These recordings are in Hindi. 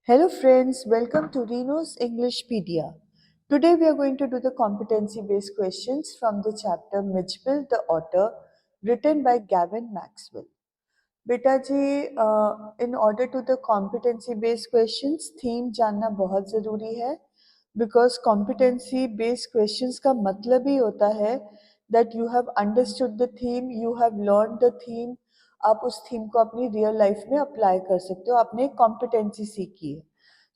Hello friends, welcome to Reno's Englishpedia. Today we are going to do the competency-based questions from the chapter Mitchell the Otter, written by Gavin Maxwell. बेटा जी, in order to the competency based questions theme जानना बहुत ज़रूरी है बिकॉज कॉम्पिटेंसी बेस्ड क्वेश्चंस का मतलब ही होता है that you have understood the theme, you have learn the theme, आप उस थीम को अपनी रियल लाइफ में अप्लाई कर सकते हो, आपने एक कॉम्पिटेंसी सीखी है.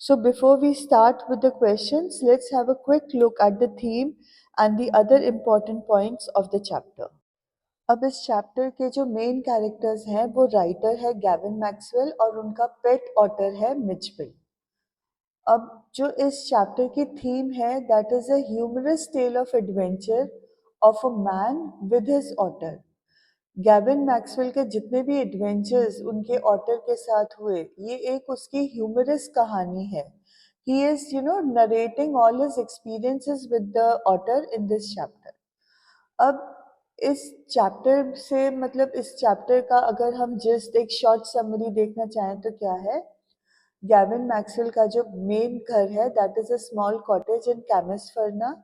So before we start with the questions, let's have a quick look at the theme and the other important points of the chapter. अब इस चैप्टर के जो मेन कैरेक्टर्स हैं वो राइटर है गैविन मैक्सवेल और उनका पेट ऑटर है मिचबिल. अब जो इस चैप्टर की थीम है that is a humorous tale of adventure of a man with his otter. Gavin Maxwell के जितने भी एडवेंचर्स उनके ऑटर के साथ हुए ये एक उसकी ह्यूमरस कहानी है. He is narrating all his experiences with the otter in this chapter. अब इस चैप्टर से मतलब इस चैप्टर का अगर हम जस्ट एक शॉर्ट समरी देखना चाहें तो क्या है, गैविन मैक्सवेल का जो मेन घर है that is a small cottage in Camusfearna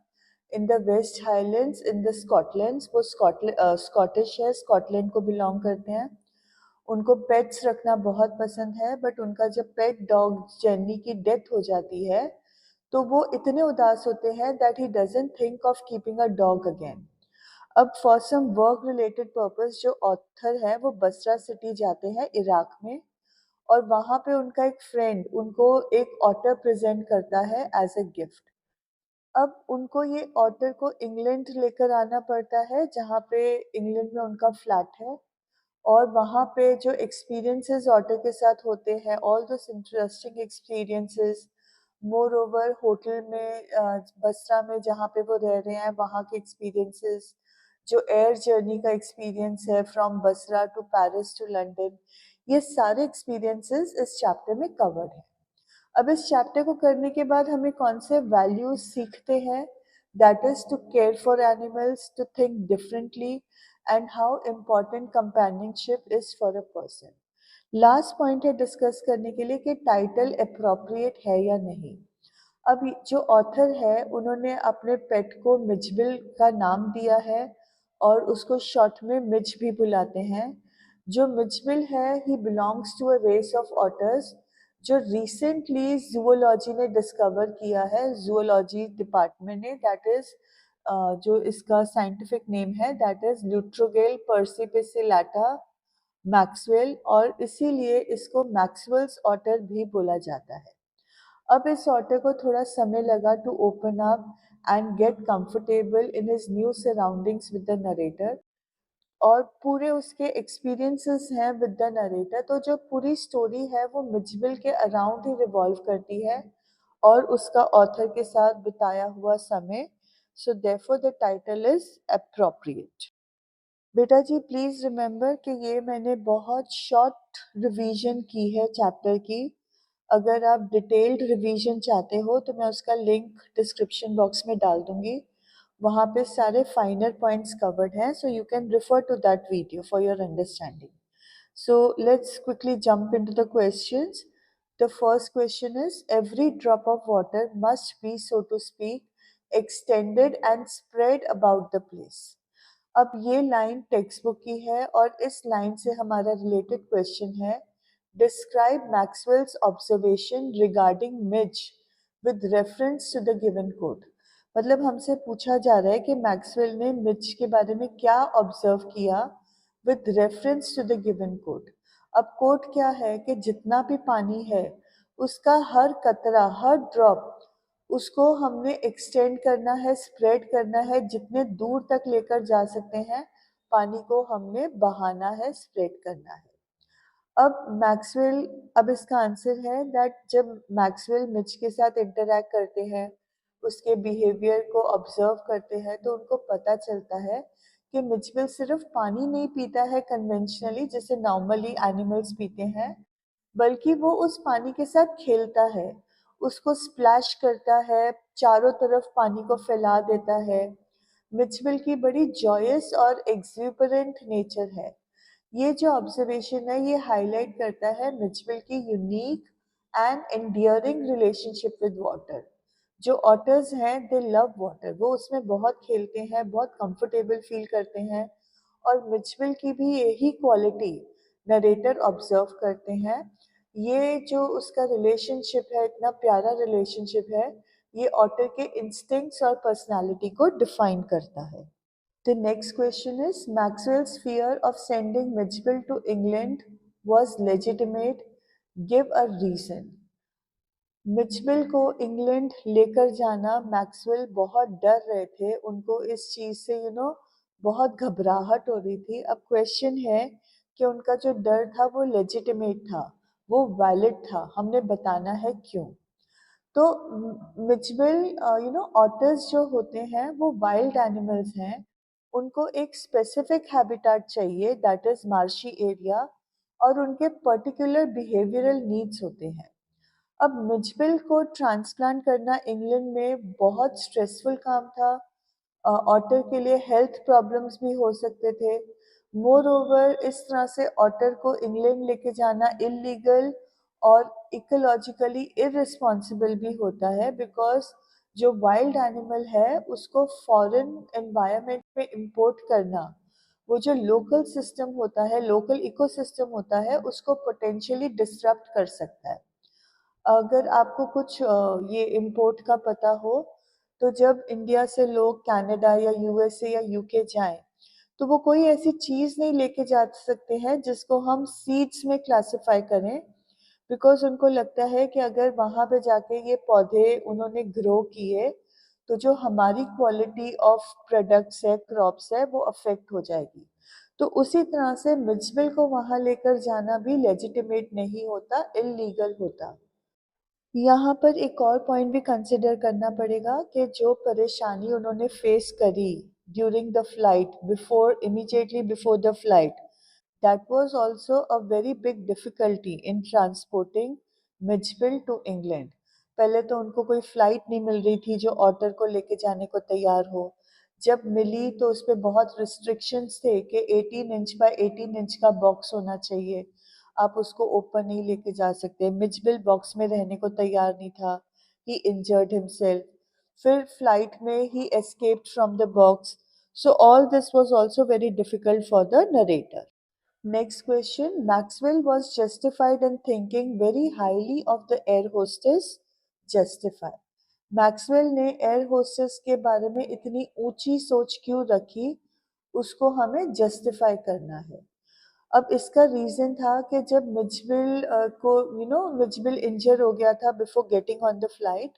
in the West Highlands in the Scotland. वो स्कॉटिश है, स्कॉटलैंड को बिलोंग करते हैं. उनको पेट्स रखना बहुत पसंद है बट उनका जब पेट डॉग जेनी की डेथ हो जाती है तो वो इतने उदास होते हैं that he doesn't think of keeping a dog again. अब for some work related purpose जो ऑथर है वो बसरा सिटी जाते हैं इराक में और वहाँ पे उनका एक फ्रेंड उनको एक ऑटर प्रेजेंट करता है एज अ गिफ्ट. अब उनको ये ऑटर को इंग्लैंड लेकर आना पड़ता है जहाँ पे इंग्लैंड में उनका फ्लैट है और वहाँ पे जो एक्सपीरियंसेस ऑटर के साथ होते हैं all those interesting experiences. More over hotel में बसरा में जहाँ पे वो रह रहे हैं वहाँ के एक्सपीरियंसेस, जो एयर जर्नी का एक्सपीरियंस है from Basra to Paris to London, ये सारे एक्सपीरियंसेस इस चैप्टर में कवर्ड है. अब इस चैप्टर को करने के बाद हमें कौन से वैल्यूज सीखते हैं, that is to care for animals, to think differently and how important companionship is for a person. Last point है डिस्कस करने के लिए कि टाइटल अप्रोप्रिएट है या नहीं. अब जो ऑथर है उन्होंने अपने पेट को मिचबिल का नाम दिया है और उसको शॉर्ट में मिच भी बुलाते हैं. जो मिचबिल है he belongs to a race of otters जो रिसेंटली जूलॉजी ने डिस्कवर किया है, जूलॉजी डिपार्टमेंट ने, दैट इज जो इसका साइंटिफिक नेम है that is Lutrogale perspicillata Maxwell और इसीलिए इसको मैक्सवेल्स ऑटर भी बोला जाता है. अब इस ऑटर को थोड़ा समय लगा to open up and get comfortable in his new surroundings with the narrator और पूरे उसके एक्सपीरियंसेस हैं विद द नरेटर. तो जो पूरी स्टोरी है वो मिचबिल के अराउंड ही रिवॉल्व करती है और उसका ऑथर के साथ बिताया हुआ समय. So therefore the title is appropriate. बेटा जी प्लीज़ रिमेंबर कि ये मैंने बहुत शॉर्ट रिवीजन की है चैप्टर की. अगर आप डिटेल्ड रिवीजन चाहते हो तो मैं उसका लिंक डिस्क्रिप्शन बॉक्स में डाल दूंगी. वहाँ पे सारे फाइनर पॉइंट्स कवर्ड हैं so you can refer to that video for your understanding. So let's quickly jump into the questions. The first question is every drop of water must be, so to speak, extended and spread about the place. अब ये लाइन टेक्स्ट बुक की है और इस लाइन से हमारा रिलेटेड क्वेश्चन है describe Maxwell's observation regarding Mijbil with reference to the given code. मतलब हमसे पूछा जा रहा है कि मैक्सवेल ने मिच के बारे में क्या ऑब्जर्व किया with reference to the given code. अब कोड क्या है कि जितना भी पानी है उसका हर कतरा, हर ड्रॉप, उसको हमने एक्सटेंड करना है, स्प्रेड करना है, जितने दूर तक लेकर जा सकते हैं पानी को हमने बहाना है, स्प्रेड करना है. अब मैक्सवेल, अब इसका आंसर है दैट जब मैक्सवेल मिच के साथ इंटरैक्ट करते हैं, उसके बिहेवियर को ऑब्जर्व करते हैं तो उनको पता चलता है कि मिचवेल सिर्फ पानी नहीं पीता है कन्वेंशनली जैसे नॉर्मली एनिमल्स पीते हैं, बल्कि वो उस पानी के साथ खेलता है, उसको स्प्लैश करता है, चारों तरफ पानी को फैला देता है. मिचवेल की बड़ी जॉयस और एक्सुबरेंट नेचर है. ये जो ऑब्जर्वेशन है ये हाईलाइट करता है मिचवेल की unique an endearing relationship with water. जो ऑटर्स हैं दे लव वाटर, वो उसमें बहुत खेलते हैं, बहुत कंफर्टेबल फील करते हैं। और मिचविल की भी यही क्वालिटी नरेटर ऑब्जर्व करते हैं। ये जो उसका रिलेशनशिप है, इतना प्यारा रिलेशनशिप है, ये ऑटर के इंस्टिंक्ट्स और पर्सनालिटी को डिफाइन करता है। The next question is Maxwell's fear of sending Mitchell to England was legitimate. Give a reason. Mijbil को इंग्लैंड लेकर जाना मैक्सवेल बहुत डर रहे थे, उनको इस चीज से बहुत घबराहट हो रही थी। अब क्वेश्चन है कि उनका जो डर था वो लेजिटिमेट था, वो वैलिड था, हमने बताना है क्यों। तो मिचबिल ऑटर्स जो होते हैं वो वाइल्ड एनिमल्स हैं, उनको एक स्पेसिफिक हैबिटेट चाहिए दैट इज मार्शी एरिया, और उनके पर्टिकुलर बिहेवियरल नीड्स होते हैं। अब मिचबिल को ट्रांसप्लांट करना इंग्लैंड में बहुत स्ट्रेसफुल काम था। ऑटर के लिए हेल्थ प्रॉब्लम्स भी हो सकते थे। मोर ओवर इस तरह से ऑटर को इंग्लैंड लेके जाना इलीगल और इकोलॉजिकली इररिस्पॉन्सिबल भी होता है, बिकॉज जो वाइल्ड एनिमल है उसको फॉरेन एनवायरनमेंट में इंपोर्ट करना, वो जो लोकल सिस्टम होता है, लोकल इकोसिस्टम होता है, उसको पोटेंशियली डिसरप्ट कर सकता है। अगर आपको कुछ ये इम्पोर्ट का पता हो, तो जब इंडिया से लोग कनाडा या यूएसए या यूके जाएं, तो वो कोई ऐसी चीज़ नहीं लेके जा सकते हैं जिसको हम सीड्स में क्लासिफाई करें, बिकॉज उनको लगता है कि अगर वहाँ पे जाके ये पौधे उन्होंने ग्रो किए तो जो हमारी क्वालिटी ऑफ प्रोडक्ट्स है, क्रॉप्स है, वो अफेक्ट हो जाएगी। तो उसी तरह से मिचबिल को वहाँ लेकर जाना भी लेजिटिमेट नहीं होता, इलीगल होता। यहाँ पर एक और पॉइंट भी कंसिडर करना पड़ेगा कि जो परेशानी उन्होंने फेस करी during the flight, before immediately before the flight, that was also a very big difficulty in transporting Mijbil to England. पहले तो उनको कोई फ्लाइट नहीं मिल रही थी जो ऑटर को लेके जाने को तैयार हो। जब मिली तो उस पर बहुत रिस्ट्रिक्शंस थे कि 18 इंच बाय 18 इंच का बॉक्स होना चाहिए, आप उसको ओपन नहीं लेके जा सकते। मिचबिल बॉक्स में रहने को तैयार नहीं था, ही इंजर्ड हिमसेल्फ। फिर फ्लाइट में ही escaped from the box, so all this was also very difficult for the narrator. Next question. Maxwell was justified in thinking very highly of the air hostess. Justify. Maxwell ने एयर होस्टेस के बारे में इतनी ऊंची सोच क्यों रखी, उसको हमें जस्टिफाई करना है। अब इसका रीजन था कि जब मिचबिल को मिचबिल इंजर हो गया था before getting on the flight,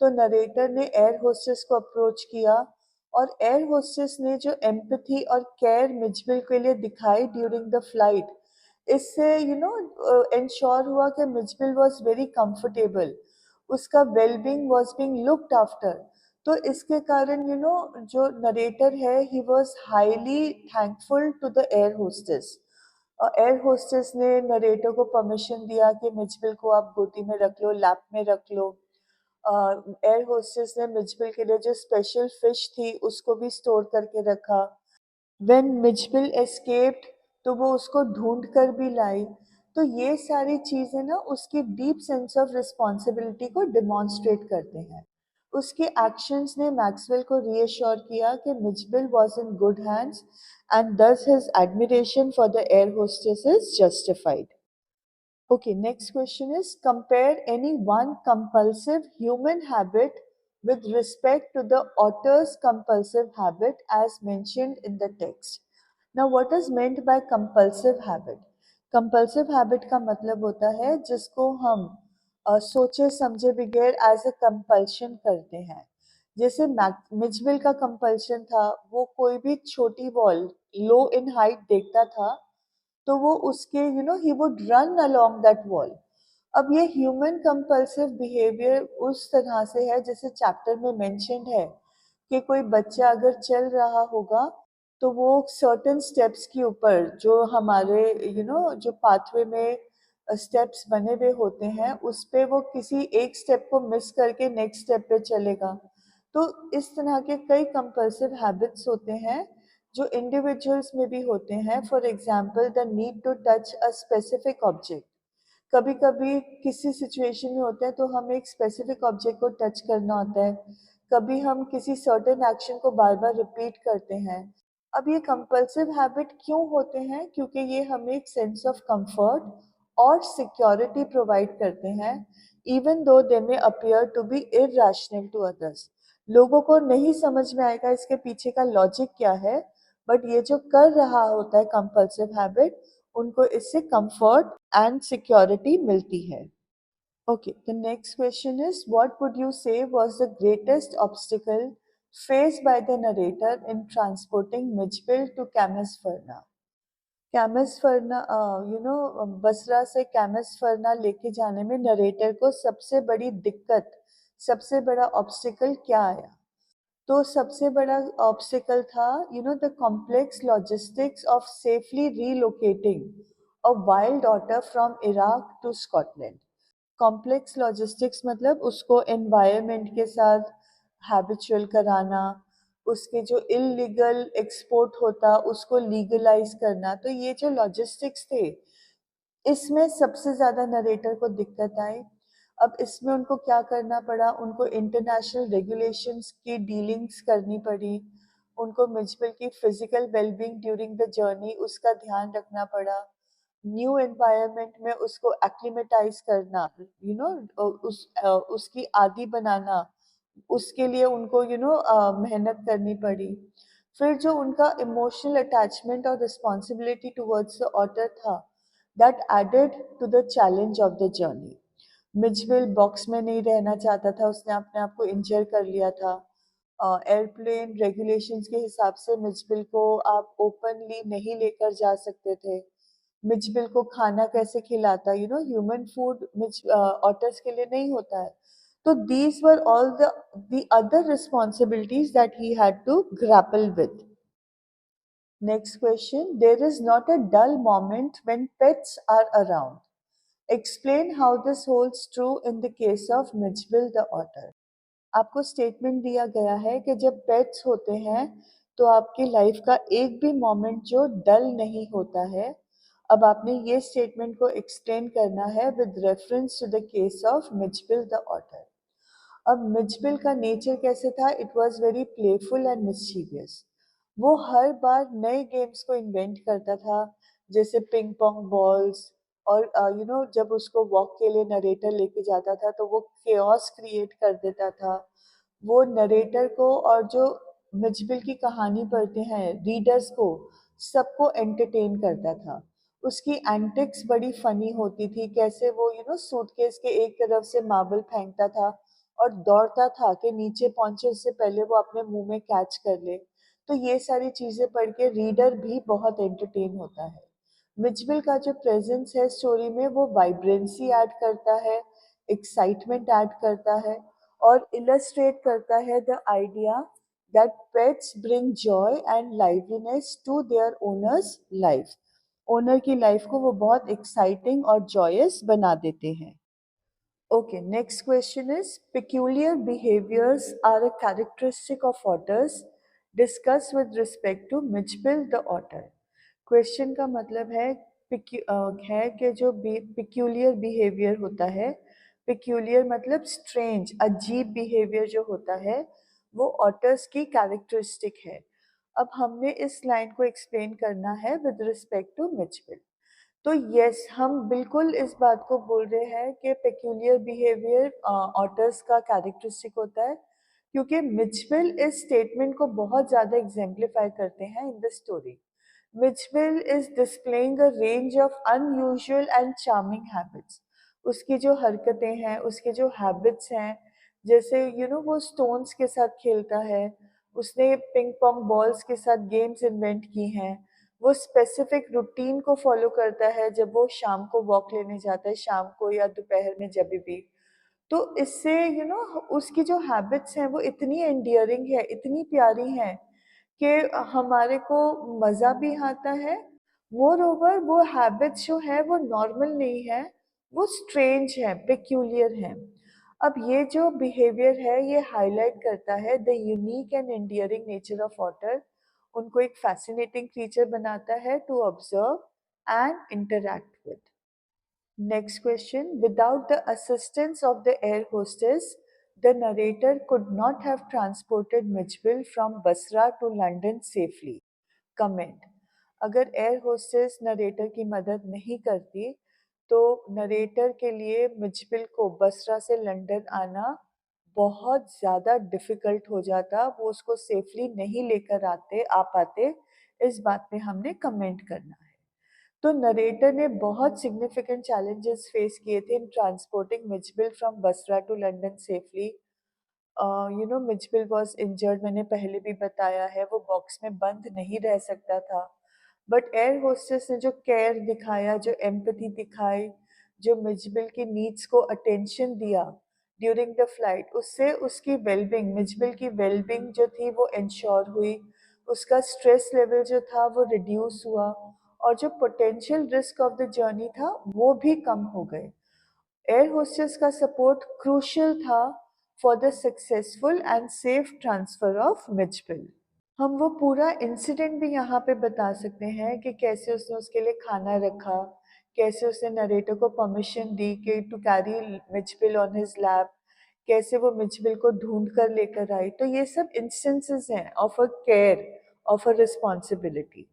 तो नरेटर ने एयर होस्टेस को अप्रोच किया, और एयर होस्टेस ने जो एम्पैथी और केयर मिचबिल के लिए दिखाई ड्यूरिंग द फ्लाइट, इससे इंश्योर हुआ कि मिचबिल वाज वेरी कंफर्टेबल, उसका wellbeing was being looked after. तो इसके कारण जो नरेटर है he was highly thankful to the air hostess. Air hostess ने नरेटर को परमिशन दिया कि मिचबिल को आप गोदी में रख लो, लैप में रख लो। एयर होस्टेस ने मिचबिल के लिए जो स्पेशल फिश थी उसको भी स्टोर करके रखा। व्हेन मिचबिल एस्केप्ड, तो वो उसको ढूंढ कर भी लाई। तो ये सारी चीजें ना उसकी डीप सेंस ऑफ रिस्पॉन्सिबिलिटी को डिमॉन्स्ट्रेट करते हैं। उसके एक्शंस ने मैक्सवेल को रीअश्योर किया कि Mijbil was in good hands, and thus his admiration for the air hostess is justified. Okay, next question is compare any one compulsive human habit with respect to the author's compulsive habit as mentioned in the text. Now, what is meant by compulsive habit? Compulsive habit का मतलब होता है जिसको हम सोचे समझे बगैर एज अ कंपल्शन करते हैं। जैसे मिचबिल का कंपल्शन था, वो कोई भी छोटी वॉल लो इन हाइट देखता था तो वो उसके he would run along that wall. अब ये ह्यूमन कंपल्सिव बिहेवियर उस तरह से है जैसे चैप्टर में मेंशन्ड है कि कोई बच्चा अगर चल रहा होगा तो वो सर्टेन स्टेप्स के ऊपर जो हमारे जो पाथवे में स्टेप्स बने हुए होते हैं उस पे वो किसी एक स्टेप को मिस करके नेक्स्ट स्टेप पे चलेगा। तो इस तरह के कई कंपल्सिव हैबिट्स होते हैं जो इंडिविजुअल्स में भी होते हैं। For example the need to touch a specific object. कभी कभी किसी सिचुएशन में होते हैं तो हमें एक स्पेसिफिक ऑब्जेक्ट को टच करना होता है, कभी हम किसी सर्टेन एक्शन को बार बार रिपीट करते हैं। अब ये कंपल्सिव हैबिट क्यों होते हैं? क्योंकि ये हमें एक सेंस ऑफ कंफर्ट और सिक्योरिटी प्रोवाइड करते हैं, even though they may appear to be irrational to others. लोगों को नहीं समझ में आएगा इसके पीछे का लॉजिक क्या है, बट ये जो कर रहा होता है कंपल्सिव हैबिट, उनको इससे कंफर्ट एंड सिक्योरिटी मिलती है। Okay, the next question is, what would you say was the greatest obstacle faced by the narrator in transporting Mitchell to Camasferna? कैमसफरना, Basra से कैमसफरना लेके जाने में नरेटर को सबसे बड़ी दिक्कत, सबसे बड़ा ऑब्स्टिकल क्या आया? तो सबसे बड़ा ऑब्स्टिकल था, the complex logistics of safely relocating a wild otter from Iraq to Scotland. Complex logistics मतलब उसको एनवायरनमेंट के साथ हैबिचुअल कराना, उसके जो इलीगल एक्सपोर्ट होता उसको लीगलाइज करना। तो ये जो लॉजिस्टिक्स थे, इसमें सबसे ज़्यादा नरेटर को दिक्कत आई। अब इसमें उनको क्या करना पड़ा? उनको इंटरनेशनल रेगुलेशंस की डीलिंग्स करनी पड़ी, उनको मिचबल की physical wellbeing during the journey उसका ध्यान रखना पड़ा, न्यू एनवायरनमेंट में उसको एक्लिमेटाइज करना, उसकी आदि बनाना, उसके लिए उनको मेहनत करनी पड़ी। फिर जो उनका इमोशनल अटैचमेंट और रिस्पॉन्सिबिलिटी टुवर्ड्स द ऑटर था, that added to the challenge of the journey. Mijbil box में नहीं रहना चाहता था, उसने अपने आप को इंजर कर लिया था। एयरप्लेन रेगुलेशंस के हिसाब से मिचबिल को आप ओपनली नहीं लेकर जा सकते थे। मिचबिल को खाना कैसे खिलाता, ह्यूमन फूड मिच ऑटर्स के लिए नहीं होता है। तो these were all the other responsibilities that he had to grapple with. Next question, there is not a dull moment when pets are around. Explain how this holds true in the case of Mitchell the otter. आपको स्टेटमेंट दिया गया है कि जब पेट्स होते हैं तो आपकी लाइफ का एक भी मोमेंट जो डल नहीं होता है। अब आपने ये स्टेटमेंट को एक्सप्लेन करना है with reference to the case of Mijbil the otter. अब मिचबिल का नेचर कैसे था? It was very playful and mischievous. वो हर बार नए गेम्स को इन्वेंट करता था, जैसे पिंग पोंग बॉल्स, और जब उसको वॉक के लिए नरेटर लेके जाता था तो वो केओस क्रिएट कर देता था। वो नरेटर को और जो मिचबिल की कहानी पढ़ते हैं रीडर्स को, सबको एंटरटेन करता था। उसकी एंटिक्स बड़ी फनी होती थी, कैसे वो सूटकेस के एक तरफ से मार्बल फेंकता था और दौड़ता था कि नीचे पहुंचे उससे पहले वो अपने मुंह में कैच कर ले। तो ये सारी चीजें पढ़ के रीडर भी बहुत एंटरटेन होता है। मिचबिल का जो प्रेजेंस है स्टोरी में, वो वाइब्रेंसी ऐड करता है, एक्साइटमेंट ऐड करता है, और इलस्ट्रेट करता है the idea that pets bring joy and liveliness to their owners life. Owner की लाइफ को वो बहुत एक्साइटिंग और जॉयस बना देते हैं। Okay, next question is, peculiar behaviors are a characteristic of otters. Discuss with respect to Mitchell the otter. Question का मतलब है कि जो peculiar behavior होता है, peculiar मतलब strange, अजीब behavior जो होता है, वो otters की characteristic है। अब हमने इस लाइन को explain करना है with respect to Mitchell। तो यस, हम बिल्कुल इस बात को बोल रहे हैं कि पेक्यूलियर बिहेवियर ऑटर्स का कैरेक्टरिस्टिक होता है, क्योंकि मिचमिल इस स्टेटमेंट को बहुत ज़्यादा एग्जेम्पलीफाई करते हैं in the story. Mijbil is displaying a range of unusual and charming habits. उसकी जो हरकतें हैं, उसके जो हैबिट्स हैं, जैसे वो स्टोन्स के साथ खेलता है, उसने पिंग पोंग बॉल्स के साथ गेम्स इन्वेंट की हैं, वो स्पेसिफिक रूटीन को फॉलो करता है जब वो शाम को वॉक लेने जाता है, शाम को या दोपहर में जब भी। तो इससे उसकी जो हैबिट्स हैं वो इतनी एंडियरिंग है, इतनी प्यारी हैं कि हमारे को मज़ा भी आता है। मोर ओवर वो हैबिट्स जो है वो नॉर्मल नहीं है, वो स्ट्रेंज है, पेक्यूलियर है। अब ये जो बिहेवियर है ये हाईलाइट करता है the unique and endearing nature of otter. उनको एक फैसिनेटिंग क्रीचर बनाता है to observe and interact with. Next question. Without the assistance of the air hostess, the narrator could not have transported Mitchell from Basra to London safely. Comment. अगर एयर होस्टेस नरेटर की मदद नहीं करती तो नरेटर के लिए मिचबिल को बसरा से लंदन आना बहुत ज़्यादा डिफ़िकल्ट हो जाता, वो उसको सेफली नहीं लेकर आ पाते। इस बात पे हमने कमेंट करना है। तो नरेटर ने बहुत सिग्निफिकेंट चैलेंजेस फेस किए थे in transporting Mijbil from Basra to London safely. Mijbil was injured, मैंने पहले भी बताया है, वो बॉक्स में बंद नहीं रह सकता था। बट एयर होस्टेस ने जो केयर दिखाया, जो एम्पैथी दिखाई, जो मिचबिल की नीड्स को अटेंशन दिया ड्यूरिंग द फ्लाइट, उससे उसकी वेलबिंग, मिचबिल की वेलबिंग जो थी वो इंश्योर हुई, उसका स्ट्रेस लेवल जो था वो रिड्यूस हुआ, और जो potential risk of the journey था वो भी कम हो गए। एयर होस्टेस का सपोर्ट क्रूशियल था for the successful and safe transfer of Mijbil. हम वो पूरा इंसिडेंट भी यहाँ पे बता सकते हैं कि कैसे उसने उसके लिए खाना रखा, कैसे उसने नरेटर को परमिशन दी कि to carry Mijbil on his lap, कैसे वो मिचबिल को ढूंढ कर लेकर आई। तो ये सब इंस्टेंसेस हैं of a care, of a responsibility.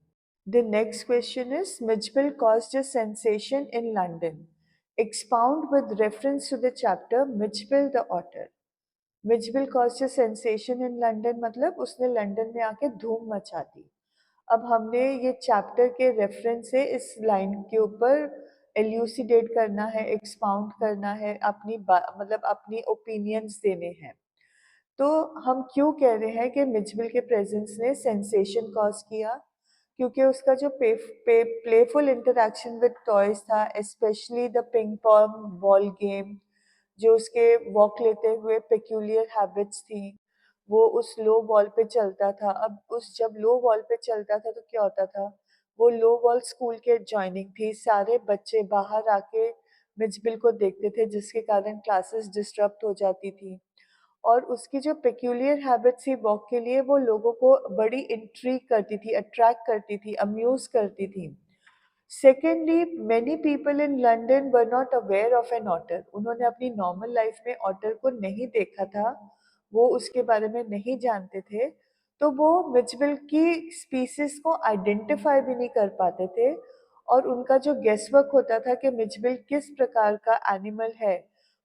The next question is Mitchell caused a sensation in London. Expound with reference to the chapter Mitchell the Otter. Mijbil caused a sensation in London मतलब उसने लंदन में आके धूम मचा दी। अब हमने ये चैप्टर के रेफरेंस से इस लाइन के ऊपर एल्यूसिडेट करना है, एक्सपाउंड करना है, मतलब अपनी ओपिनियंस देने हैं। तो हम क्यों कह रहे हैं कि मिचबिल के प्रेजेंस ने सेंसेशन कॉज किया? क्योंकि उसका जो प्लेफुल इंटरेक्शन विद टॉयज था, specially the ping pong ball game, जो उसके वॉक लेते हुए पेक्यूलियर हैबिट्स थी, वो उस लो वॉल पे चलता था। अब उस जब लो वॉल पे चलता था तो क्या होता था, वो लो वॉल स्कूल के जॉइनिंग थी, सारे बच्चे बाहर आके मिचबिल को देखते थे जिसके कारण क्लासेस डिस्टर्ब हो जाती थी। और उसकी जो पेक्यूलियर हैबिट्स थी वॉक के लिए, वो लोगों को बड़ी इंट्रीग करती थी, अट्रैक्ट करती थी, अम्यूज करती थी। Secondly, many people in London were not aware of an otter. उन्होंने अपनी नॉर्मल लाइफ में ऑटर को नहीं देखा था, वो उसके बारे में नहीं जानते थे, तो वो मिचबिल की स्पीसीज को आइडेंटिफाई भी नहीं कर पाते थे। और उनका जो गेसवर्क होता था कि मिचबिल किस प्रकार का एनिमल है,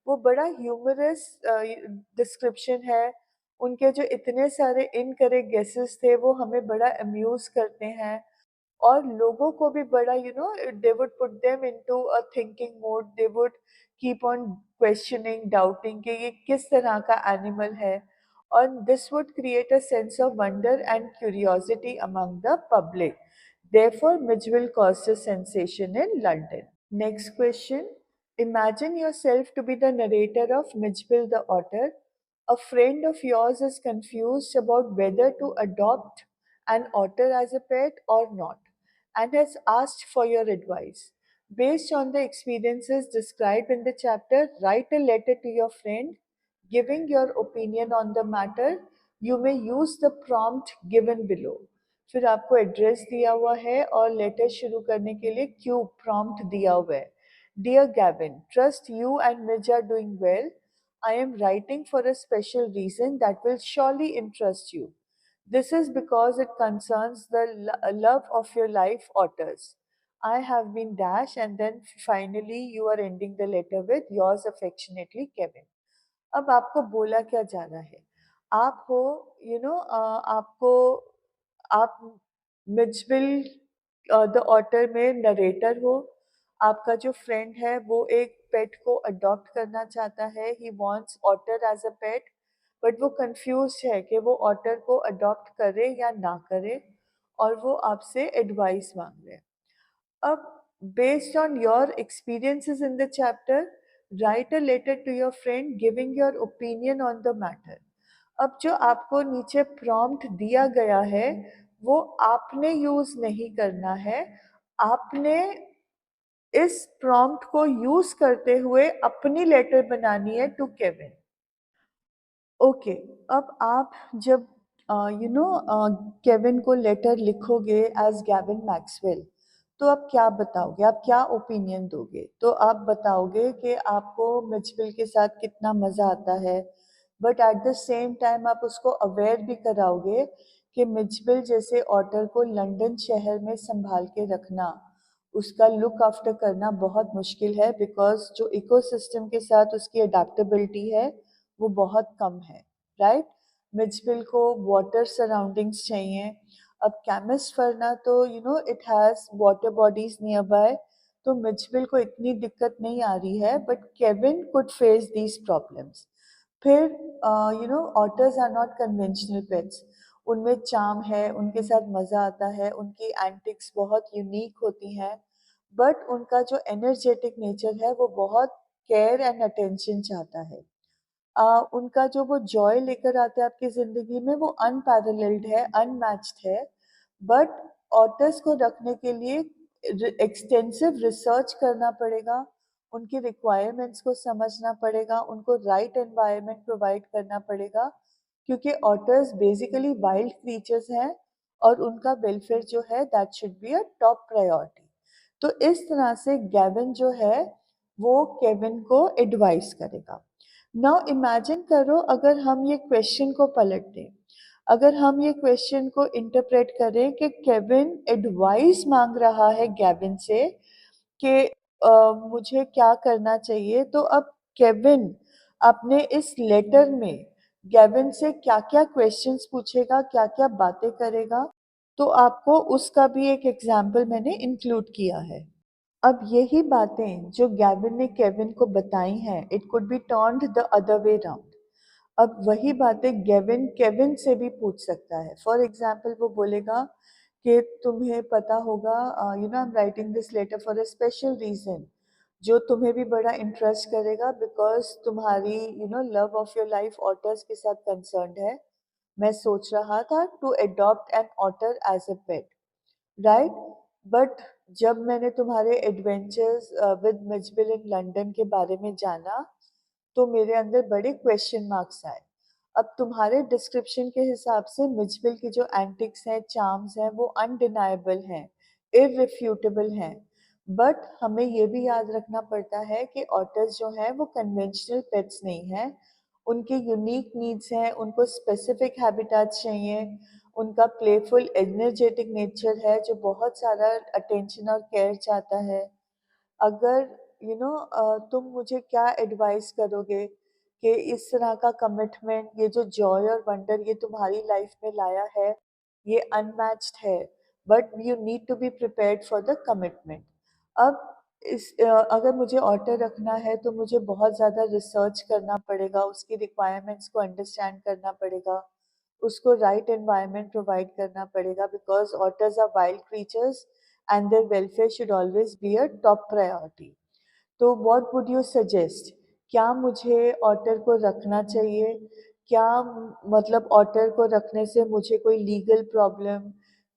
वो बड़ा ह्यूमरस डिस्क्रिप्शन है। उनके जो इतने सारे इनकरेक्ट गेसेस थे वो हमें बड़ा अम्यूज करते हैं, और लोगों को भी बड़ा they would put them into a thinking mode, they would keep on questioning, doubting कि ये किस तरह का एनिमल है, और this would create a sense of wonder and curiosity among the public. Therefore, Mitchell caused a sensation in London. Next question. Imagine yourself to be the narrator of Mitchell the Otter. A friend of yours is confused about whether to adopt an otter as a pet or not and has asked for your advice. Based on the experiences described in the chapter, write a letter to your friend giving your opinion on the matter. You may use the prompt given below. फिर आपको एड्रेस दिया हुआ है और लेटर शुरू करने के लिए क्यू प्रॉम्प्ट दिया हुआ है। Dear Gavin, trust you and Mitch are doing well. I am writing for a special reason that will surely interest you. This is because it concerns the love of your life, otters. I have been dash, and then finally you are ending the letter with yours affectionately, Kevin. अब आपको बोला क्या जा रहा है? आप हो, आपको, आप मिचबिल द ऑटर में नरेटर हो। आपका जो फ्रेंड है वो एक पेट को अडॉप्ट करना चाहता है, he wants otter as a pet, but वो कंफ्यूज है कि वो ऑटर को अडॉप्ट करे या ना करे, और वो आपसे एडवाइस मांग रहे हैं। अब based on your experiences in the chapter, write a letter to your friend giving your opinion on the matter. अब जो आपको नीचे प्रॉम्प्ट दिया गया है वो आपने यूज नहीं करना है, आपने इस प्रॉम्प्ट को यूज करते हुए अपनी लेटर बनानी है टू केविन। ओके, अब आप जब केविन को लेटर लिखोगे एज गैविन मैक्सवेल, तो आप क्या बताओगे, आप क्या ओपिनियन दोगे? तो आप बताओगे कि आपको मिचबिल के साथ कितना मज़ा आता है, but at the same time आप उसको अवेयर भी कराओगे कि मिचबिल जैसे ऑटर को लंदन शहर में संभाल के रखना, उसका लुक आफ्टर करना बहुत मुश्किल है, बिकॉज जो इकोसिस्टम के साथ उसकी अडेप्टेबिलिटी है वो बहुत कम है, राइट? मिचबिल को वाटर सराउंडिंग्स चाहिए। अब कैमिस फरना तो it has water bodies nearby, तो मिचबिल को इतनी दिक्कत नहीं आ रही है, but Kevin could face these problems. फिर otters are not conventional pets, उनमें चार्म है, उनके साथ मज़ा आता है, उनकी एंटिक्स बहुत यूनिक होती हैं, बट उनका जो एनर्जेटिक नेचर है वो बहुत केयर एंड अटेंशन चाहता है। उनका जो वो जॉय लेकर आते हैं आपकी ज़िंदगी में वो अनपैरेलल्ड है, अनमैच्ड है, बट ऑटर्स को रखने के लिए एक्सटेंसिव रिसर्च करना पड़ेगा, उनकी रिक्वायरमेंट्स को समझना पड़ेगा, उनको राइट एनवायरनमेंट प्रोवाइड करना पड़ेगा, क्योंकि ऑटर्स बेसिकली वाइल्ड क्रीचर्स हैं और उनका वेलफेयर जो है that should be a top priority. तो इस तरह से गैविन जो है वो केविन को एडवाइस करेगा। नाउ इमेजिन करो अगर हम ये क्वेश्चन को पलट दें, अगर हम ये क्वेश्चन को इंटरप्रेट करें कि केविन एडवाइस मांग रहा है गैविन से कि मुझे क्या करना चाहिए, तो अब केविन अपने इस लेटर में गैविन से क्या क्या क्वेश्चंस पूछेगा, क्या क्या बातें करेगा, तो आपको उसका भी एक एग्जाम्पल मैंने इंक्लूड किया है। अब यही बातें जो गैविन ने केविन को बताई हैं, it could be turned the other way round. अब वही बातें गेविन केविन से भी पूछ सकता है। फॉर एग्जाम्पल वो बोलेगा कि तुम्हें पता होगा, I am writing this letter for a special reason, जो तुम्हें भी बड़ा इंटरेस्ट करेगा, बिकॉज तुम्हारी love of your life otters के साथ कंसर्न्ड है। मैं सोच रहा था to adopt an otter as a pet, right? But जब मैंने तुम्हारे adventures with Mijbil in London के बारे में जाना, तो मेरे अंदर बड़े क्वेश्चन मार्क्स आए। अब तुम्हारे डिस्क्रिप्शन के हिसाब से मिचबिल की जो एंटिक्स हैं, चार्म्स हैं, वो अनडिनाएबल हैं, इररिफ्यूटेबल हैं, बट हमें ये भी याद रखना पड़ता है कि ऑटर्स जो हैं वो कन्वेंशनल पेट्स नहीं हैं, उनके यूनिक नीड्स हैं, उनको स्पेसिफिक हैबिटेट्स चाहिए, उनका प्लेफुल एनर्जेटिक नेचर है जो बहुत सारा अटेंशन और केयर चाहता है। अगर तुम मुझे क्या एडवाइस करोगे कि इस तरह का कमिटमेंट, ये जो जॉय और वंडर ये तुम्हारी लाइफ में लाया है, ये अनमैच्ड है, but you need to be prepared for the commitment. अब अगर मुझे ऑर्डर रखना है तो मुझे बहुत ज़्यादा रिसर्च करना पड़ेगा, उसकी रिक्वायरमेंट्स को अंडरस्टैंड करना पड़ेगा, उसको राइट एनवायरनमेंट प्रोवाइड करना पड़ेगा, because otters are wild creatures and their welfare should always be a top priority. तो व्हाट वुड यू सजेस्ट? क्या मुझे ऑटर को रखना चाहिए? क्या मतलब ऑटर को रखने से मुझे कोई लीगल प्रॉब्लम,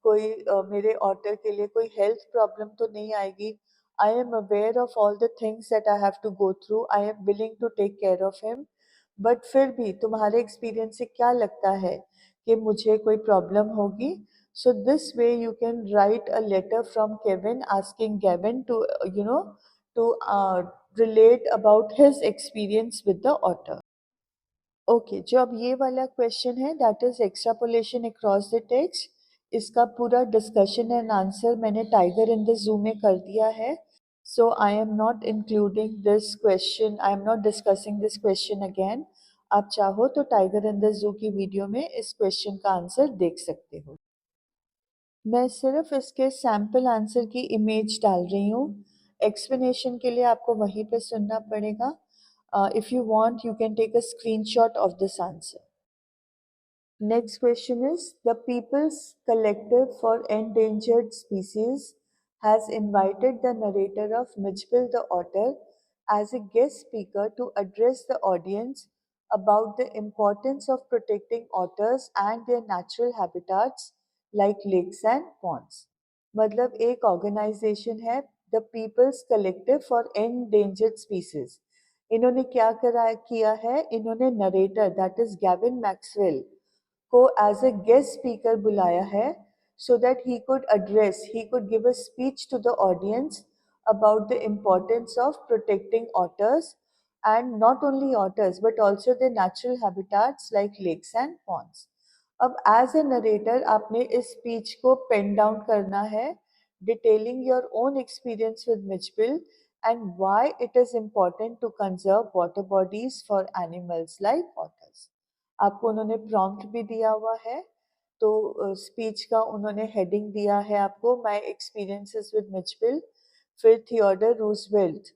कोई मेरे ऑटर के लिए कोई हेल्थ प्रॉब्लम तो नहीं आएगी? I am aware of all the things that I have to go through, I am willing to take care of him, but फिर भी तुम्हारे एक्सपीरियंस से क्या लगता है कि मुझे कोई प्रॉब्लम होगी? So this way you can write a letter from Kevin asking Gavin to relate about his experience with the otter. Okay, जो अब ये वाला क्वेश्चन है that is extrapolation across the text, इसका पूरा डिस्कशन एंड आंसर मैंने टाइगर इन द जू में कर दिया है। So I am not including this question, I am not discussing this question again. आप चाहो तो टाइगर इन द जू की वीडियो में इस क्वेश्चन का आंसर देख सकते हो। मैं सिर्फ इसके सैम्पल आंसर की इमेज डाल रही हूँ, एक्सप्लेनेशन के लिए आपको वहीं पे सुनना पड़ेगा। If you want you can take a screenshot of this answer. Next question is, the People's Collective for Endangered Species has invited the narrator of Mitchell the Otter as a guest speaker to address the audience about the importance of protecting otters and their natural habitats like lakes and ponds. मतलब एक ऑर्गेनाइजेशन है the people's collective for endangered species. इन्होंने क्या किया है, इन्होंने narrator that is Gavin Maxwell को एज ए गेस्ट स्पीकर बुलाया है so that he could give a speech to the audience about the importance of protecting otters, and not only otters but also their natural habitats like lakes and ponds. अब एज ए नरेटर आपने इस स्पीच को पेन डाउन करना है, detailing your own experience with Mitchbill and why it is important to conserve water bodies for animals like otters. आपको उन्होंने प्रॉम्प्ट भी दिया हुआ है, तो स्पीच का उन्होंने हेडिंग दिया है आपको, माय एक्सपीरियंसेस विद मिचबिल। फिर Theodore Roosevelt,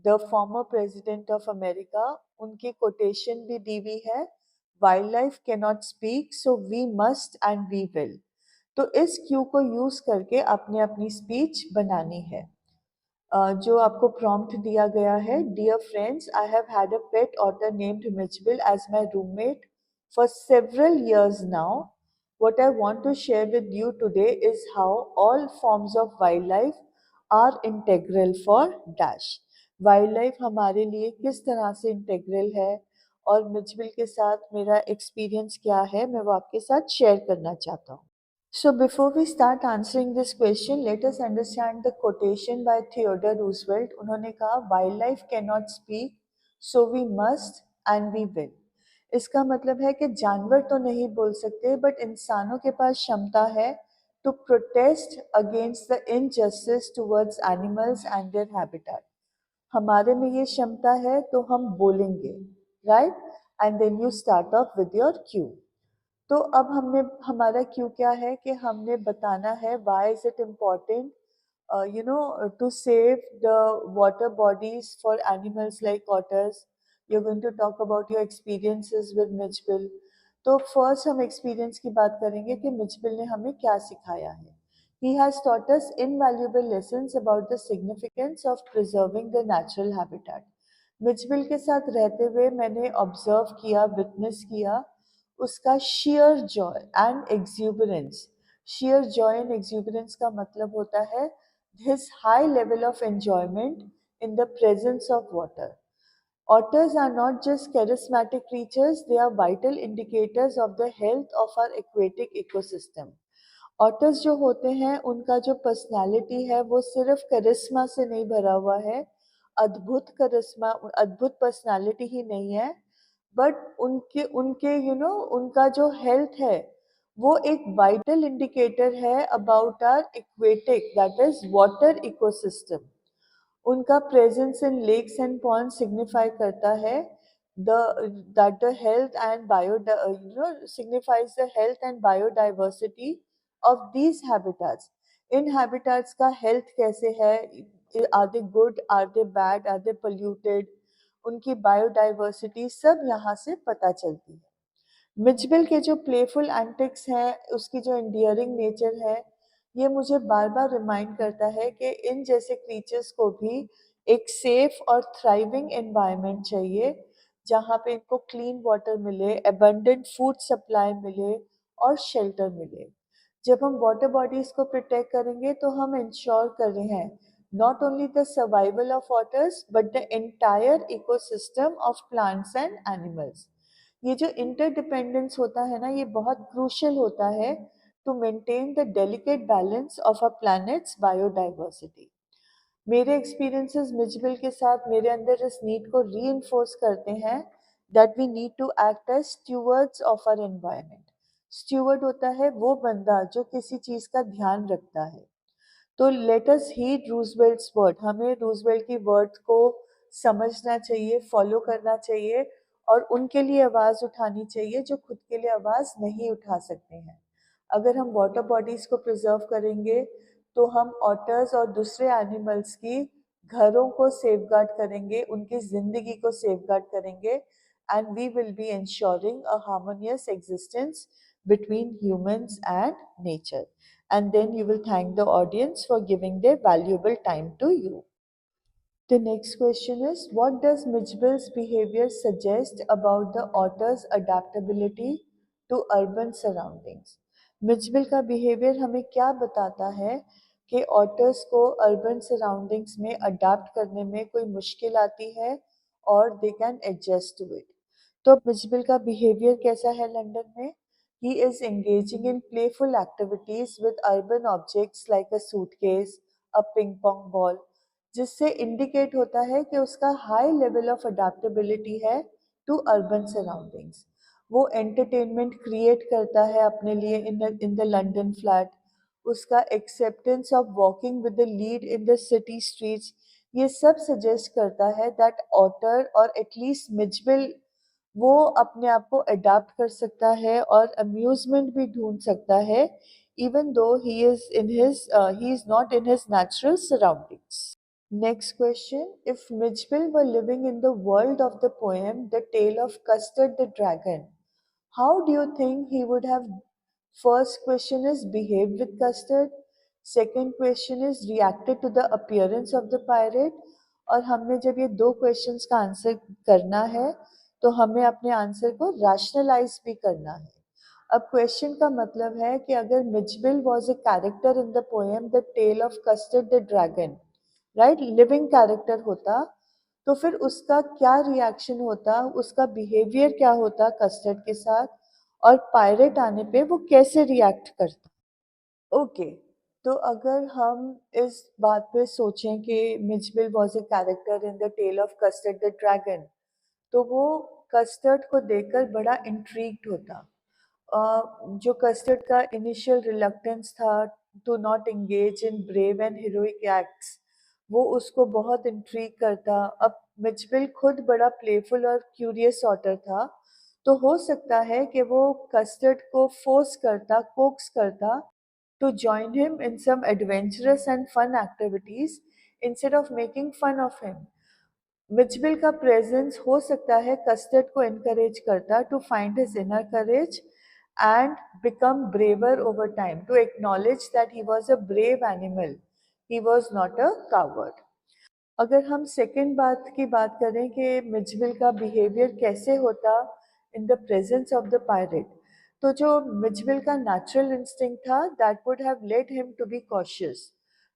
the former president of America, उनकी कोटेशन भी दी हुई है, wildlife can not speak so we must and we will. तो इस क्यू को यूज करके आपने अपनी स्पीच बनानी है। जो आपको प्रॉम्प्ट दिया गया है, dear friends, I have had a pet otter named Mitchbill as my roommate for several years now. What I want to share with you today is how all forms of wildlife are integral for dash. Wildlife हमारे लिए किस तरह से इंटेग्रल है और मिचबिल के साथ मेरा एक्सपीरियंस क्या है, मैं वो आपके साथ शेयर करना चाहता हूँ। So before we start answering this question, let us understand the quotation by Theodore Roosevelt. उन्होंने कहा, wildlife cannot speak, so we must and we will. इसका मतलब है कि जानवर तो नहीं बोल सकते, बट इंसानों के पास क्षमता है to protest against the injustice towards animals and their habitat. हमारे में ये क्षमता है तो हम बोलेंगे, right? And then you start off with your Q. तो अब हमने हमारा क्यू क्या है कि हमने बताना है why is it important to save the water bodies for animals like otters. You're going to talk about your experiences with Mijbil. तो फर्स्ट हम एक्सपीरियंस की बात करेंगे कि मिचबिल ने हमें क्या सिखाया है। He has taught us invaluable lessons about the significance of preserving the natural habitat. Mijbil के साथ रहते हुए मैंने ऑब्जर्व किया, विटनेस किया उसका sheer joy and exuberance. Sheer joy and exuberance का मतलब होता है his high level of enjoyment in the presence of water. Otters are not just charismatic creatures, they are vital indicators of the health of our aquatic ecosystem. Otters जो होते हैं उनका जो पर्सनालिटी है वो सिर्फ करिश्मा से नहीं भरा हुआ है, अद्भुत करिश्मा, अद्भुत पर्सनालिटी ही नहीं है, बट उनके उनके उनका जो हेल्थ है वो एक वाइटल इंडिकेटर है about our aquatic, that is water ecosystem. उनका presence in lakes and pond signify करता है the that the health and bio signifies the health and biodiversity of these habitats. In habitats का health कैसे है, are they good, are they bad, are they polluted, उनकी biodiversity सब यहाँ से पता चलती है। मिचबिल के जो प्लेफुल एंटिक्स हैं, उसकी जो इंडियरिंग नेचर है, ये मुझे बार बार रिमाइंड करता है कि इन जैसे क्रीचर्स को भी एक सेफ और थ्राइविंग एनवायरनमेंट चाहिए, जहाँ पे इनको क्लीन वाटर मिले, एबंडेंट फूड सप्लाई मिले और शेल्टर मिले। जब हम वाटर बॉडीज को प्रोटेक्ट करेंगे तो हम इंश्योर कर रहे हैं not only the survival of waters but the entire ecosystem of plants and animals. ये जो इंटरडिपेंडेंस होता है ना, ये बहुत क्रूशियल होता है to maintain the delicate balance of a planet's biodiversity. मेरे एक्सपीरियंसेस मिचबिल के साथ मेरे अंदर इस नीड को रीइंफोर्स करते हैं that we need to act as stewards of our environment. Steward होता है वो बंदा जो किसी चीज का ध्यान रखता है। तो लेट अस हीड रूजवेल्ट्स वर्ड, हमें रूजवेल्ट की वर्ड को समझना चाहिए, फॉलो करना चाहिए और उनके लिए आवाज़ उठानी चाहिए जो खुद के लिए आवाज़ नहीं उठा सकते हैं। अगर हम वाटर बॉडीज़ को प्रिजर्व करेंगे तो हम ऑटर्स और दूसरे एनिमल्स की घरों को सेफगार्ड करेंगे, उनकी ज़िंदगी को सेफगार्ड करेंगे and we will be ensuring a harmonious existence between humans and nature. And then you will thank the audience for giving their valuable time to you. The next question is, what does Mitchell's behavior suggest about the otter's adaptability to urban surroundings? Mijbil का बिहेवियर हमें क्या बताता है कि ऑटर्स को अर्बन सराउंडिंग्स में अडाप्ट करने में कोई मुश्किल आती है और they can adjust to it. तो मिचबिल का बिहेवियर कैसा है लंदन में? He is engaging in playful activities with urban objects like a suitcase, a ping pong ball, जिससे इंडिकेट होता है कि उसका हाई लेवल ऑफ अडेप्टेबिलिटी है टू अर्बन सराउंडिंग्स। वो एंटरटेनमेंट क्रिएट करता है अपने लिए इन द लंदन फ्लैट। उसका acceptance of walking with the lead in the city streets, ये सब सजेस्ट करता है दैट ऑटर और एटलीस्ट मिचबिल वो अपने आप को अडाप्ट कर सकता है और अम्यूजमेंट भी ढूंढ सकता है, even though he is not in his natural surroundings. Next question: if Mitchell were living in the world of the poem The Tale of Custard the Dragon, how do you think he would have? First question is behaved with Custard. Second question is reacted to the appearance of the pirate. और हमने जब ये दो क्वेश्चंस का आंसर करना है तो हमें अपने आंसर को रैशनलाइज भी करना है। अब क्वेश्चन का मतलब है कि अगर Mitchbill was a character in the poem the tale of Custard the dragon, right, living character होता, तो फिर उसका क्या रिएक्शन होता, उसका बिहेवियर क्या होता कस्टर्ड के साथ, और पायरेट आने पे वो कैसे रिएक्ट करता। ओके, तो अगर हम इस बात पे सोचें कि Mitchbill was a character in the tale of Custard the dragon, तो वो कस्टर्ड को देखकर बड़ा इंट्रीग्ड होता। जो कस्टर्ड का इनिशियल रिलक्टेंस था to not engage in brave and heroic acts, वो उसको बहुत इंट्रीग करता। अब मिचबिल खुद बड़ा प्लेफुल और क्यूरियस ऑटर था, तो हो सकता है कि वो कस्टर्ड को फोर्स करता, कोक्स करता to join him in some adventurous and fun activities instead of making fun of him. Mijbil का प्रेजेंस हो सकता है कस्टर्ड को encourage करता to find his inner courage and become braver over time, to acknowledge that he was a brave animal, he was not a coward. अगर हम सेकेंड बात की बात करें कि मिचबिल का बिहेवियर कैसे होता in the presence of the pirate, तो जो मिचबिल का नेचुरल इंस्टिंक्ट था that would have led him to be cautious.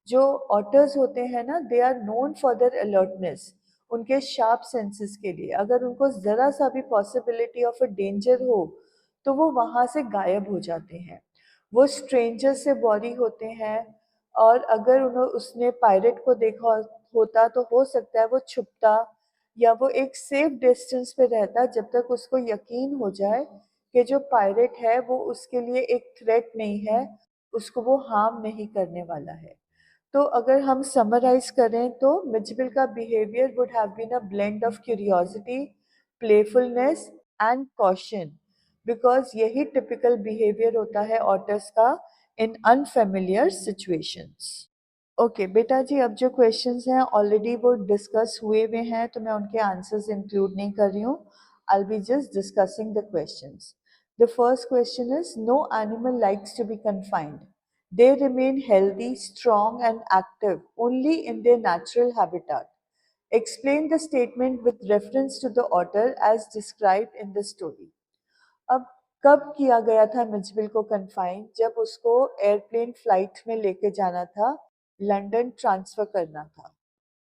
जो ऑटर्स होते हैं ना, they are known for their alertness, उनके शार्प सेंसेस के लिए। अगर उनको ज़रा सा भी पॉसिबिलिटी ऑफ अ डेंजर हो तो वो वहाँ से गायब हो जाते हैं, वो स्ट्रेंजर से वॉरी होते हैं। और अगर उसने पायरेट को देखा होता तो हो सकता है वो छुपता या वो एक सेफ डिस्टेंस पे रहता जब तक उसको यकीन हो जाए कि जो पायरेट है वो उसके लिए एक थ्रेट नहीं है, उसको वो हार्म नहीं करने वाला है। तो अगर हम समराइज करें तो मिचबिल का behaviour would have been a blend of curiosity, playfulness and caution, because यही टिपिकल बिहेवियर होता है ऑटर्स का इन अनफेमिलियर सिचुएशंस। ओके बेटा जी, अब जो क्वेश्चंस हैं ऑलरेडी वो डिस्कस हुए हुए हैं, तो मैं उनके आंसर्स इंक्लूड नहीं कर रही हूँ। I be just discussing the questions. The first question is no animal likes to be confined. They remain healthy, strong and active only in their natural habitat. Explain the statement with reference to the otter as described in the story. अब कब किया गया था मिचबिल को कन्फाइन? जब उसको एयरप्लेन फ्लाइट में लेके जाना था, लंदन ट्रांसफर करना था।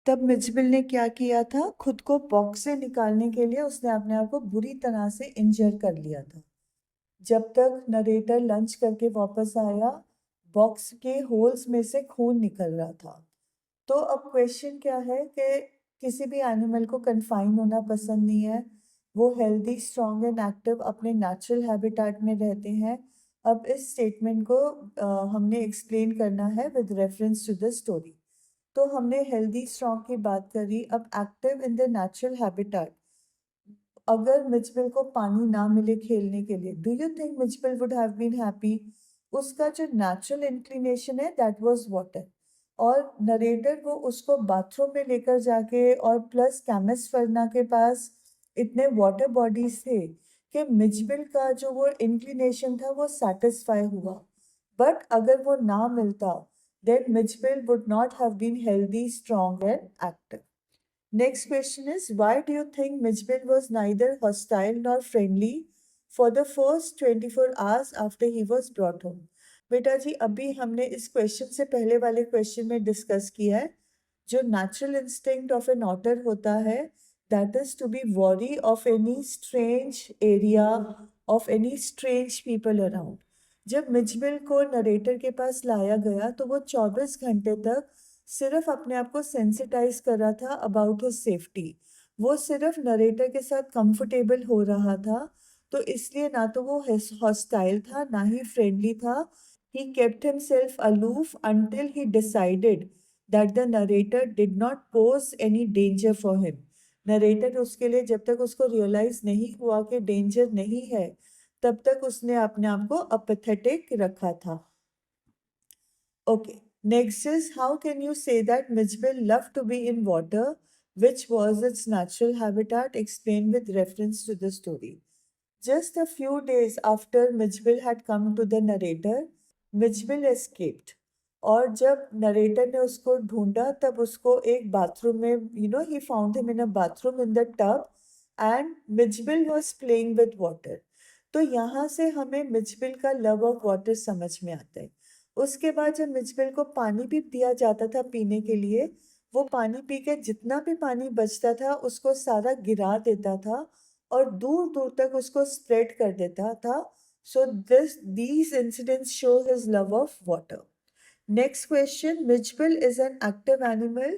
तब मिचबिल ने क्या किया था? खुद को बॉक्स से निकालने के लिए उसने अपने आप को बुरी तरह से इंजर कर लिया था। जब तक नरेटर लंच करके वापस आया, बॉक्स के होल्स में से खून निकल रहा था। तो अब क्वेश्चन क्या है कि किसी भी एनिमल को कन्फाइन होना पसंद नहीं है, वो हेल्दी, स्ट्रॉन्ग एंड एक्टिव अपने नेचुरल हैबिटेट में रहते हैं। अब इस स्टेटमेंट को हमने एक्सप्लेन करना है with reference to the story. तो हमने हेल्दी, स्ट्रॉन्ग की बात करी। अब active in the natural habitat, अगर मिचबिल को पानी ना मिले खेलने के लिए, do you think Mitchbill would have been happy? उसका जो नेचुरल इंक्लिनेशन है दैट वाज वाटर, और नरेटर वो उसको बाथरूम में लेकर जाके और प्लस केमिस्ट वर्ना के पास इतने वाटर बॉडीज थे कि मिचबिल का जो वो इंक्लिनेशन था वो सेटिस्फाई हुआ। बट अगर वो ना मिलता, then Mitchbill would not have been healthy, strong and active. Next question is, why do you think Mitchell was neither hostile nor friendly for the first 24 hours after he was brought home? बेटा जी, अभी हमने इस क्वेश्चन से पहले वाले क्वेश्चन में डिस्कस किया है, जो natural instinct of an otter होता है that is to be wary of any strange area of any strange people around. जब मिचबिल को नरेटर के पास लाया गया तो वो 24 घंटे तक सिर्फ अपने आप को सेंसिटाइज कर रहा था अबाउट हिज सेफ्टी। वो सिर्फ नरेटर के साथ कंफर्टेबल हो रहा था, तो इसलिए ना तो वो हॉस्टाइल था ना ही फ्रेंडली था। He kept himself aloof until he decided that the narrator did not pose any danger for him. Narrator उसके लिए जब तक उसको रियलाइज नहीं हुआ कि डेंजर नहीं है, तब तक उसने अपने आप को अपेथेटिक रखा था। Okay, next is how can you say that Mitchell loved to be in water, which was its natural habitat, explained with reference to the story. Just a few days after Mitchell had come to the narrator, Mitchell escaped. और जब नरेटर ने उसको ढूंढा तब उसको एक बाथरूम में, he found him in a bathroom in the tub and Mitchell was playing with water. तो यहाँ से हमें मिचबिल का लव ऑफ वाटर समझ में आता है। उसके बाद जब मिचबिल को पानी भी दिया जाता था पीने के लिए, वो पानी पी के जितना भी पानी बचता था उसको सारा गिरा देता था और दूर दूर तक उसको स्प्रेड कर देता था। सो these incidents show his love of water. Next question, Mitchell is an active animal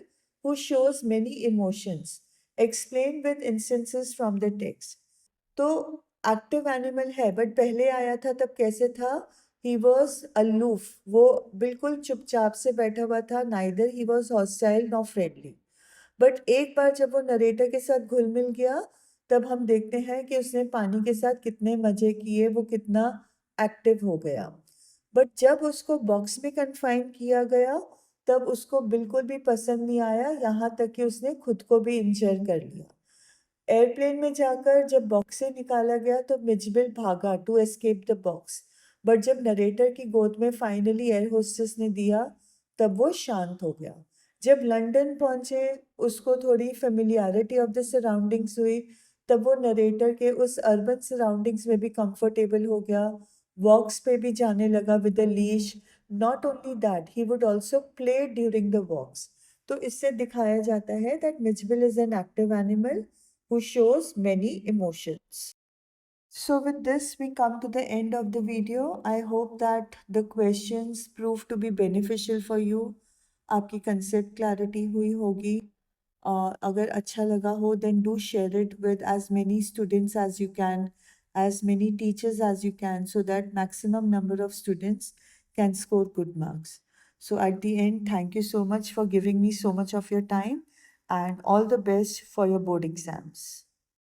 who shows many emotions. Explain with instances from the text. तो एक्टिव एनिमल है, बट पहले आया था तब कैसे था? ही वॉज अलूफ, वो बिल्कुल चुपचाप से बैठा हुआ था, neither he was hostile nor friendly. But एक बार जब वो नरेटर के साथ घुल मिल गया, तब हम देखते हैं कि उसने पानी के साथ कितने मजे किए, वो कितना एक्टिव हो गया। बट जब उसको बॉक्स में कन्फाइन किया गया तब उसको बिल्कुल भी पसंद नहीं आया, यहाँ तक कि उसने खुद को भी इंजर कर लिया। एयरप्लेन में जाकर जब बॉक्स से निकाला गया तो मिचबिल भागा to escape the box, but जब नरेटर की गोद में फाइनली एयर होस्टेस ने दिया तब वो शांत हो गया। जब लंदन पहुंचे उसको थोड़ी फेमिलियरिटी ऑफ द सराउंडिंग्स हुई, तब वो नरेटर के उस अर्बन सराउंडिंग्स में भी कंफर्टेबल हो गया, वॉक्स पे भी जाने लगा with a leash. Not only that, he would also play during the walks. तो इससे दिखाया जाता है that Mitchbill is an active animal who shows many emotions. So with this, we come to the end of the video. I hope that the questions prove to be beneficial for you. आपकी concept clarity हुई होगी। अगर अच्छा लगा हो then do share it with as many students as you can, as many teachers as you can, so that maximum number of students can score good marks. So at the end, thank you so much for giving me so much of your time and all the best for your board exams.